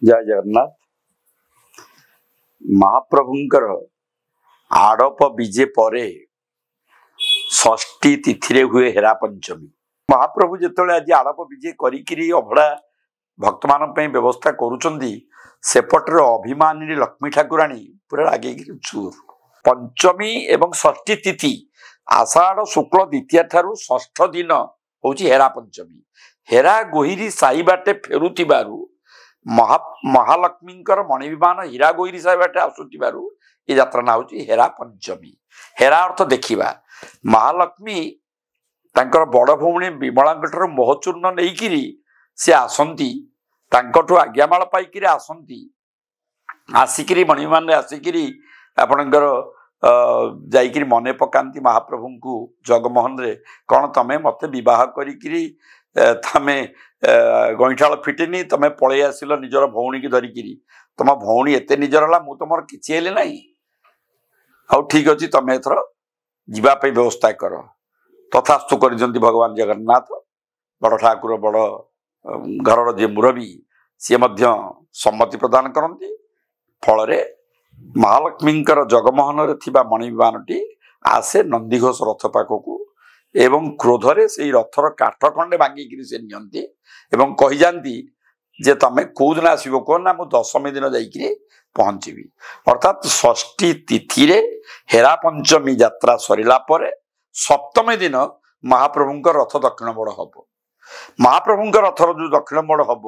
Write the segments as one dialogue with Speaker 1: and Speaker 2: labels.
Speaker 1: जय जगन्नाथ। महाप्रभुंकर आड़प विजे परे षष्ठी तिथि हुए हेरा पंचमी। महाप्रभु जिते आज आड़प विजे करी अभड़ा भक्त मान व्यवस्था करुचंदी सेपटर अभिमानी लक्ष्मी ठाकुराणी पूरा आगे चूर। पंचमी एवं षष्ठी तिथि आषाढ़ शुक्ल द्वितीय ठारू षष्ठ दिन हूँ हेरा पंचमी। हेरा गोहिरी साई बाटे फेरुथिबारु महालक्ष्मी मणि विमान हीरा गोहिरी साई बाटे आसुथिबारु ये यात्रा ना हूँ हेरा पंचमी। हेरा अर्थ देखिबा महालक्ष्मी तांकर बड़ भौणी विमला मोहचूर्ण नहीं सी आसती आज्ञामाल पाइक आसती आसिकी मणिमान आसिकी आपणकर जाइकिरी मने पकांती महाप्रभु को जगमोहन रे कौन तमें मत विवाह करी तमें गईठाल फिटिनी तमें पलि आसिल निजर भौणी की धरिकी तुम भौणी एत निजर है मुझ तुम किसी हेले ना आउ ठीक अच्छे तमें एथर जीवाई व्यवस्था कर तथास्तु कर भगवान जगन्नाथ बड़ ठाकुर बड़ घर जी मुरबी सी सम्मति प्रदान करती। फल महालक्ष्मी जगमोहन मणि विमानटी आसे नंदीघोष रथ पाखक एवं क्रोधरे से रथर काठ खंडे भांगिकी से नियंती एवं कही जाती जे तमें कौ दिन आसो कह ना मुझे दशमी दिन जाइए पहुंचबी। अर्थात षष्ठी तिथि हेरा पंचमी यात्रा सरला सप्तमी दिन महाप्रभु रथ दक्षिण बड़ हम। महाप्रभु रथर जो दक्षिण बड़ हम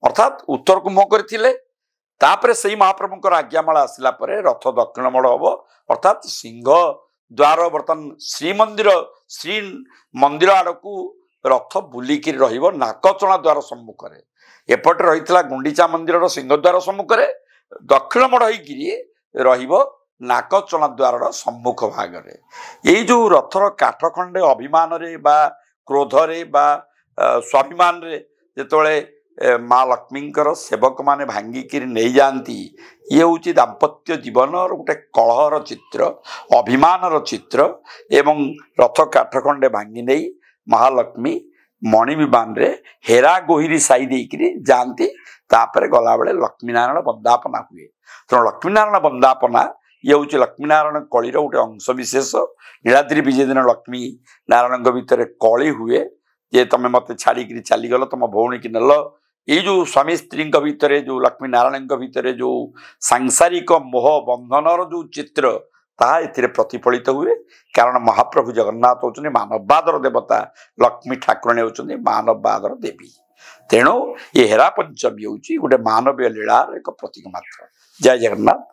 Speaker 1: अर्थात उत्तर को मुह कर से महाप्रभु आज्ञामाल आसला रथ दक्षिण बड़ हम। अर्थात सिंह द्वार बर्तमान श्री मंदिर आड़ को रथ बुलिक नाकचणा द्वार सम्मुख एपटे रही गुंडीचा मंदिर सिंहद्वार सम्मुख दक्षिण बड़ हो नाकचणा द्वार सम्मुख भाग ये जो रथर काठ खंडे अभिमान रे बा क्रोध रे बा स्वाभिमान रे जेतोले माँ लक्ष्मी सेवक माने भांगिकी नहीं जाती ये हूँ दाम्पत्य जीवन गोटे कलहर चित्र अभिमान चित्र एवं रथ काठ खंडे भांगी नहीं महालक्ष्मी मणि विमान रे हेरा गोहिरी साई देकी जाती तापर गला बेले लक्ष्मीनारायण वंदापना हुए। तेणु लक्ष्मीनारायण वंदापना ये हूँ लक्ष्मीनारायण कलिर गोटे अंश विशेष। नीलाद्रि विजय दिन लक्ष्मी नारायण भितर कली हुए जे तमें मत छाड़ी चलीगल तुम भौणी की नल ये जो स्वामी स्त्री भितर जो लक्ष्मी नारायण भितर जो सांसारिक मोह बंधनर जो चित्र ताहा एथिरे प्रतिफलित हुए। कारण महाप्रभु जगन्नाथ होचुनी मानववादर देवता लक्ष्मी ठाकुराणी होचुनी मानववादर देवी। तेणु ये हेरा पंचमी होची गोटे मानवीय लीलार एक प्रतीक मात्र। जय जगन्नाथ।